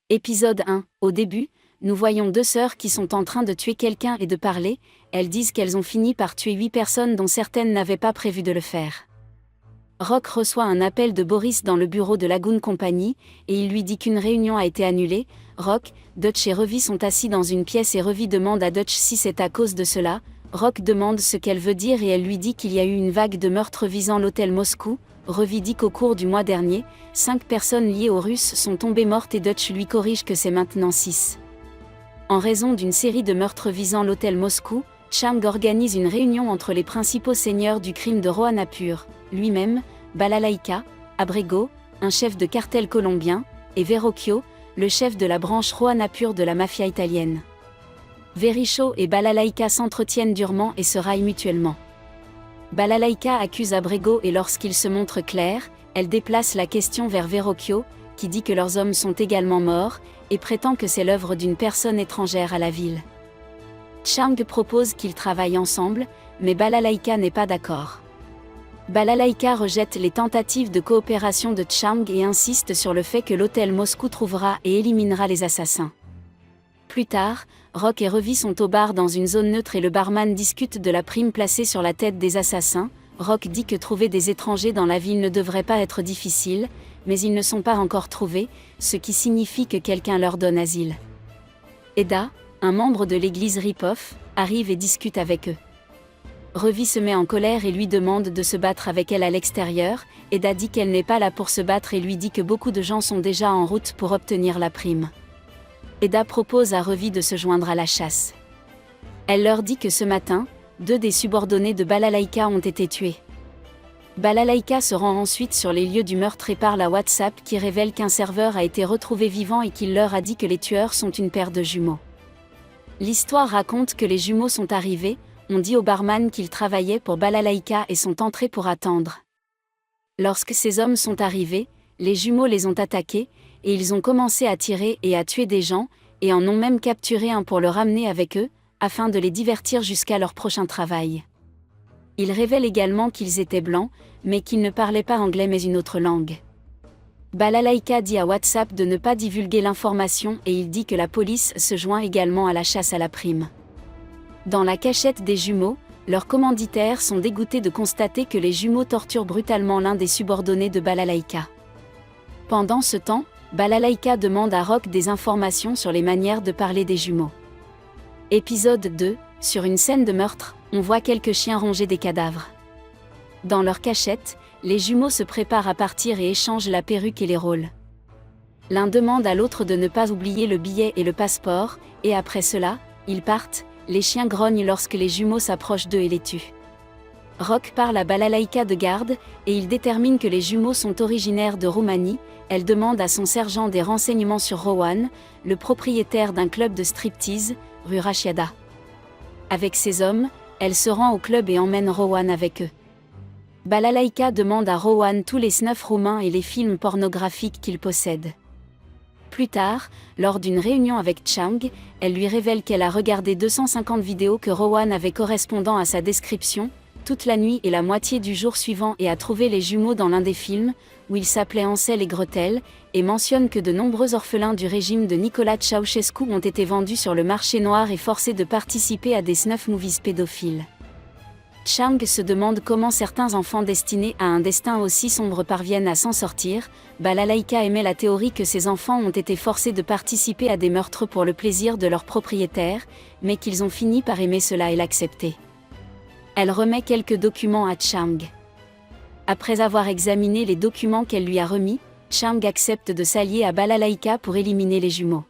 Épisode 1. Au début, nous voyons deux sœurs qui sont en train de tuer quelqu'un et de parler. Elles disent qu'elles ont fini par tuer 8 personnes dont certaines n'avaient pas prévu de le faire. Rock reçoit un appel de Boris dans le bureau de Lagoon Company, et il lui dit qu'une réunion a été annulée. Rock, Dutch et Revi sont assis dans une pièce et Revi demande à Dutch si c'est à cause de cela. Rock demande ce qu'elle veut dire et elle lui dit qu'il y a eu une vague de meurtres visant l'hôtel Moscou. Revi dit qu'au cours du mois dernier, 5 personnes liées aux Russes sont tombées mortes et Dutch lui corrige que c'est maintenant 6. En raison d'une série de meurtres visant l'hôtel Moscou, Chang organise une réunion entre les principaux seigneurs du crime de Rohanapur, lui-même, Balalaïka, Abrego, un chef de cartel colombien, et Verrocchio, le chef de la branche Rohanapur de la mafia italienne. Vericho et Balalaïka s'entretiennent durement et se raillent mutuellement. Balalaïka accuse Abrego et lorsqu'il se montre clair, elle déplace la question vers Verrocchio, qui dit que leurs hommes sont également morts, et prétend que c'est l'œuvre d'une personne étrangère à la ville. Chang propose qu'ils travaillent ensemble, mais Balalaïka n'est pas d'accord. Balalaïka rejette les tentatives de coopération de Chang et insiste sur le fait que l'hôtel Moscou trouvera et éliminera les assassins. Plus tard, Rock et Revi sont au bar dans une zone neutre et le barman discute de la prime placée sur la tête des assassins. Rock dit que trouver des étrangers dans la ville ne devrait pas être difficile, mais ils ne sont pas encore trouvés, ce qui signifie que quelqu'un leur donne asile. Eda, un membre de l'église Ripoff, arrive et discute avec eux. Revi se met en colère et lui demande de se battre avec elle à l'extérieur. Eda dit qu'elle n'est pas là pour se battre et lui dit que beaucoup de gens sont déjà en route pour obtenir la prime. Eda propose à Revi de se joindre à la chasse. Elle leur dit que ce matin, 2 des subordonnés de Balalaïka ont été tués. Balalaïka se rend ensuite sur les lieux du meurtre et parle à WhatsApp qui révèle qu'un serveur a été retrouvé vivant et qu'il leur a dit que les tueurs sont une paire de jumeaux. L'histoire raconte que les jumeaux sont arrivés, ont dit au barman qu'ils travaillaient pour Balalaïka et sont entrés pour attendre. Lorsque ces hommes sont arrivés, les jumeaux les ont attaqués, et ils ont commencé à tirer et à tuer des gens, et en ont même capturé un pour le ramener avec eux, afin de les divertir jusqu'à leur prochain travail. Ils révèlent également qu'ils étaient blancs, mais qu'ils ne parlaient pas anglais mais une autre langue. Balalaïka dit à WhatsApp de ne pas divulguer l'information et il dit que la police se joint également à la chasse à la prime. Dans la cachette des jumeaux, leurs commanditaires sont dégoûtés de constater que les jumeaux torturent brutalement l'un des subordonnés de Balalaïka. Pendant ce temps, Balalaïka demande à Rock des informations sur les manières de parler des jumeaux. Épisode 2, sur une scène de meurtre, on voit quelques chiens ronger des cadavres. Dans leur cachette, les jumeaux se préparent à partir et échangent la perruque et les rôles. L'un demande à l'autre de ne pas oublier le billet et le passeport, et après cela, ils partent, les chiens grognent lorsque les jumeaux s'approchent d'eux et les tuent. Rock parle à Balalaïka de garde, et il détermine que les jumeaux sont originaires de Roumanie. Elle demande à son sergent des renseignements sur Rowan, le propriétaire d'un club de striptease, rue Rashiada. Avec ses hommes, elle se rend au club et emmène Rowan avec eux. Balalaïka demande à Rowan tous les snuffs roumains et les films pornographiques qu'il possède. Plus tard, lors d'une réunion avec Chang, elle lui révèle qu'elle a regardé 250 vidéos que Rowan avait correspondant à sa description, toute la nuit et la moitié du jour suivant et a trouvé les jumeaux dans l'un des films, où ils s'appelaient Ansel et Gretel, et mentionne que de nombreux orphelins du régime de Nicolas Ceausescu ont été vendus sur le marché noir et forcés de participer à des snuff movies pédophiles. Chang se demande comment certains enfants destinés à un destin aussi sombre parviennent à s'en sortir. Balalaïka émet la théorie que ces enfants ont été forcés de participer à des meurtres pour le plaisir de leur propriétaire, mais qu'ils ont fini par aimer cela et l'accepter. Elle remet quelques documents à Chang. Après avoir examiné les documents qu'elle lui a remis, Chang accepte de s'allier à Balalaïka pour éliminer les jumeaux.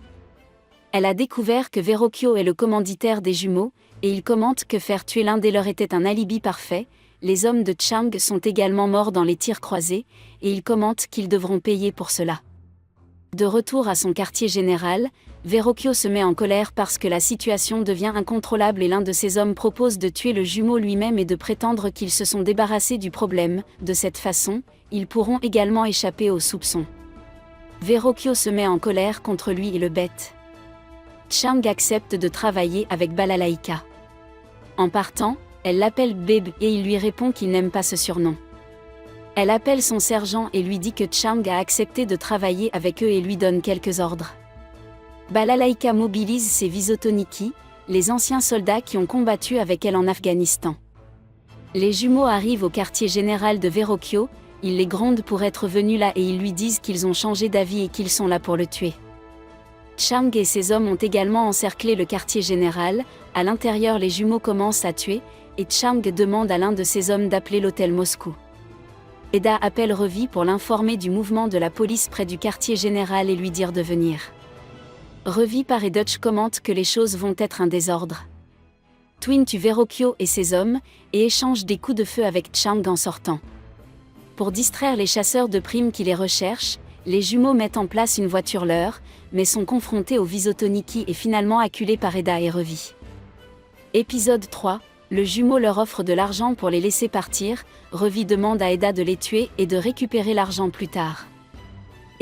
Elle a découvert que Verrocchio est le commanditaire des jumeaux, et il commente que faire tuer l'un des leurs était un alibi parfait. Les hommes de Chang sont également morts dans les tirs croisés, et il commente qu'ils devront payer pour cela. De retour à son quartier général, Verrocchio se met en colère parce que la situation devient incontrôlable et l'un de ses hommes propose de tuer le jumeau lui-même et de prétendre qu'ils se sont débarrassés du problème. De cette façon, ils pourront également échapper aux soupçons. Verrocchio se met en colère contre lui et le bête. Chang accepte de travailler avec Balalaïka. En partant, elle l'appelle Babe et il lui répond qu'il n'aime pas ce surnom. Elle appelle son sergent et lui dit que Chang a accepté de travailler avec eux et lui donne quelques ordres. Balalaïka mobilise ses Visotoniki, les anciens soldats qui ont combattu avec elle en Afghanistan. Les jumeaux arrivent au quartier général de Verrocchio, ils les grondent pour être venus là et ils lui disent qu'ils ont changé d'avis et qu'ils sont là pour le tuer. Chang et ses hommes ont également encerclé le quartier général, à l'intérieur les jumeaux commencent à tuer, et Chang demande à l'un de ses hommes d'appeler l'hôtel Moscou. Eda appelle Revi pour l'informer du mouvement de la police près du quartier général et lui dire de venir. Revi part et Dutch commente que les choses vont être un désordre. Twin tue Verrocchio et ses hommes, et échange des coups de feu avec Chang en sortant. Pour distraire les chasseurs de primes qui les recherchent, les jumeaux mettent en place une voiture leur, mais sont confrontés aux Visotoniki et finalement acculés par Eda et Revi. Épisode 3, le jumeau leur offre de l'argent pour les laisser partir, Revi demande à Eda de les tuer et de récupérer l'argent plus tard.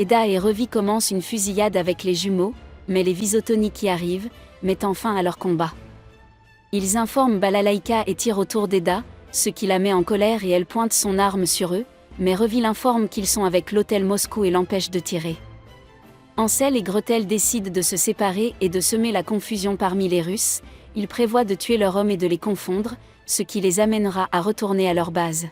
Eda et Revi commencent une fusillade avec les jumeaux, mais les Visotoniki arrivent, mettant fin à leur combat. Ils informent Balalaïka et tirent autour d'Eda, ce qui la met en colère et elle pointe son arme sur eux, mais Revi l'informe qu'ils sont avec l'hôtel Moscou et l'empêche de tirer. Ansel et Gretel décident de se séparer et de semer la confusion parmi les Russes, ils prévoient de tuer leurs hommes et de les confondre, ce qui les amènera à retourner à leur base.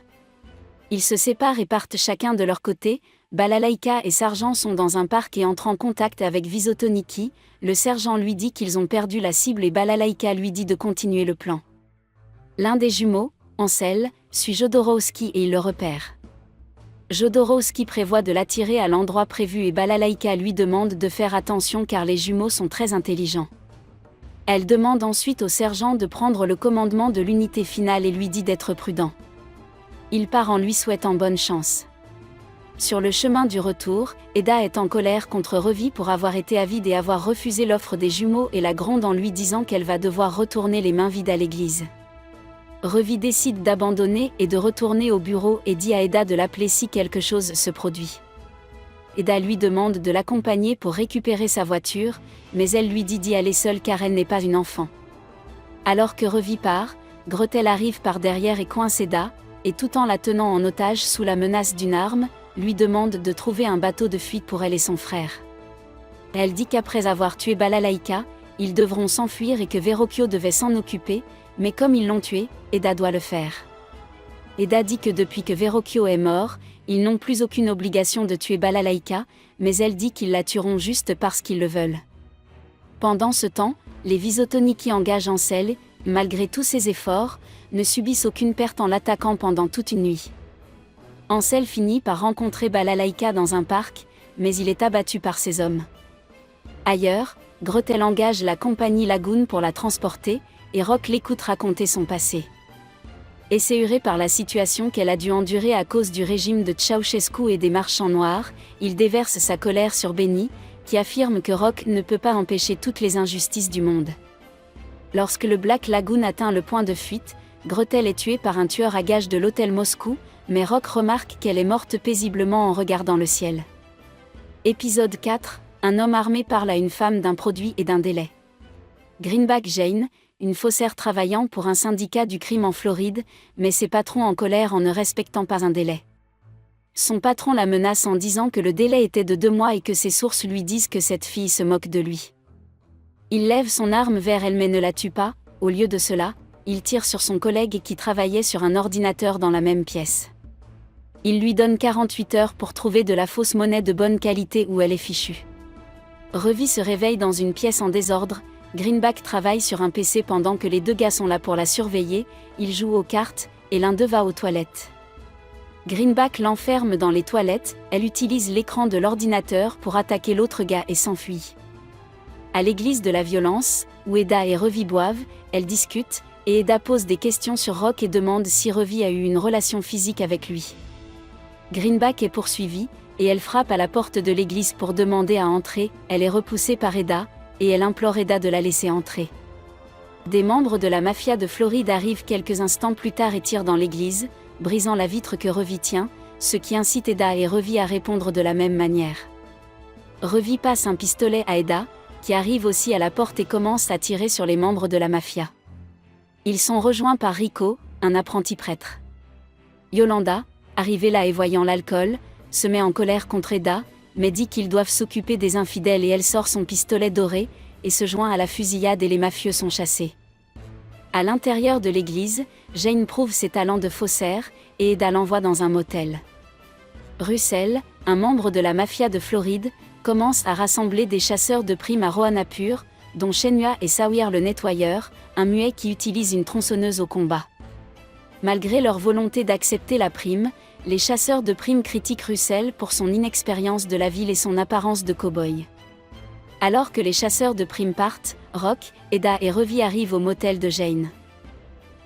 Ils se séparent et partent chacun de leur côté, Balalaïka et Sargent sont dans un parc et entrent en contact avec Visotoniki, le sergent lui dit qu'ils ont perdu la cible et Balalaïka lui dit de continuer le plan. L'un des jumeaux, Ansel, suit Jodorowsky et il le repère. Jodorowsky prévoit de l'attirer à l'endroit prévu et Balalaïka lui demande de faire attention car les jumeaux sont très intelligents. Elle demande ensuite au sergent de prendre le commandement de l'unité finale et lui dit d'être prudent. Il part en lui souhaitant bonne chance. Sur le chemin du retour, Eda est en colère contre Revi pour avoir été avide et avoir refusé l'offre des jumeaux et la gronde en lui disant qu'elle va devoir retourner les mains vides à l'église. Revi décide d'abandonner et de retourner au bureau et dit à Eda de l'appeler si quelque chose se produit. Eda lui demande de l'accompagner pour récupérer sa voiture, mais elle lui dit d'y aller seule car elle n'est pas une enfant. Alors que Revi part, Gretel arrive par derrière et coince Eda, et tout en la tenant en otage sous la menace d'une arme, lui demande de trouver un bateau de fuite pour elle et son frère. Elle dit qu'après avoir tué Balalaïka, ils devront s'enfuir et que Verrocchio devait s'en occuper, mais comme ils l'ont tué, Eda doit le faire. Eda dit que depuis que Verrocchio est mort, ils n'ont plus aucune obligation de tuer Balalaïka, mais elle dit qu'ils la tueront juste parce qu'ils le veulent. Pendant ce temps, les Visotoniki engagent Ansel, malgré tous ses efforts, ne subissent aucune perte en l'attaquant pendant toute une nuit. Ansel finit par rencontrer Balalaïka dans un parc, mais il est abattu par ses hommes. Ailleurs, Gretel engage la compagnie Lagoon pour la transporter, et Rock l'écoute raconter son passé. Esséuré par la situation qu'elle a dû endurer à cause du régime de Ceausescu et des marchands noirs, il déverse sa colère sur Benny, qui affirme que Rock ne peut pas empêcher toutes les injustices du monde. Lorsque le Black Lagoon atteint le point de fuite, Gretel est tuée par un tueur à gages de l'hôtel Moscou, mais Rock remarque qu'elle est morte paisiblement en regardant le ciel. Épisode 4, un homme armé parle à une femme d'un produit et d'un délai. Greenback Jane, une faussaire travaillant pour un syndicat du crime en Floride, met ses patrons en colère en ne respectant pas un délai. Son patron la menace en disant que le délai était de 2 mois et que ses sources lui disent que cette fille se moque de lui. Il lève son arme vers elle mais ne la tue pas, au lieu de cela, il tire sur son collègue qui travaillait sur un ordinateur dans la même pièce. Il lui donne 48 heures pour trouver de la fausse monnaie de bonne qualité où elle est fichue. Revi se réveille dans une pièce en désordre, Greenback travaille sur un PC pendant que les 2 gars sont là pour la surveiller, ils jouent aux cartes, et l'un d'eux va aux toilettes. Greenback l'enferme dans les toilettes, elle utilise l'écran de l'ordinateur pour attaquer l'autre gars et s'enfuit. À l'église de la violence, où Eda et Revi boivent, elles discutent, et Eda pose des questions sur Rock et demande si Revi a eu une relation physique avec lui. Greenback est poursuivie, et elle frappe à la porte de l'église pour demander à entrer, elle est repoussée par Eda, et elle implore Eda de la laisser entrer. Des membres de la mafia de Floride arrivent quelques instants plus tard et tirent dans l'église, brisant la vitre que Revi tient, ce qui incite Eda et Revi à répondre de la même manière. Revi passe un pistolet à Eda, qui arrive aussi à la porte et commence à tirer sur les membres de la mafia. Ils sont rejoints par Rico, un apprenti prêtre. Yolanda, arrivée là et voyant l'alcool, se met en colère contre Eda, mais dit qu'ils doivent s'occuper des infidèles et elle sort son pistolet doré, et se joint à la fusillade et les mafieux sont chassés. À l'intérieur de l'église, Jane prouve ses talents de faussaire, et Eda l'envoie dans un motel. Russell, un membre de la mafia de Floride, commence à rassembler des chasseurs de primes à Rohanapur, dont Shenhua et Sawyer le nettoyeur, un muet qui utilise une tronçonneuse au combat. Malgré leur volonté d'accepter la prime, les chasseurs de primes critiquent Russell pour son inexpérience de la ville et son apparence de cow-boy. Alors que les chasseurs de primes partent, Rock, Eda et Revi arrivent au motel de Jane.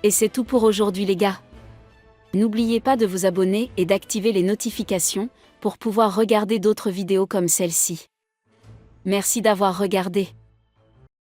Et c'est tout pour aujourd'hui les gars. N'oubliez pas de vous abonner et d'activer les notifications pour pouvoir regarder d'autres vidéos comme celle-ci. Merci d'avoir regardé.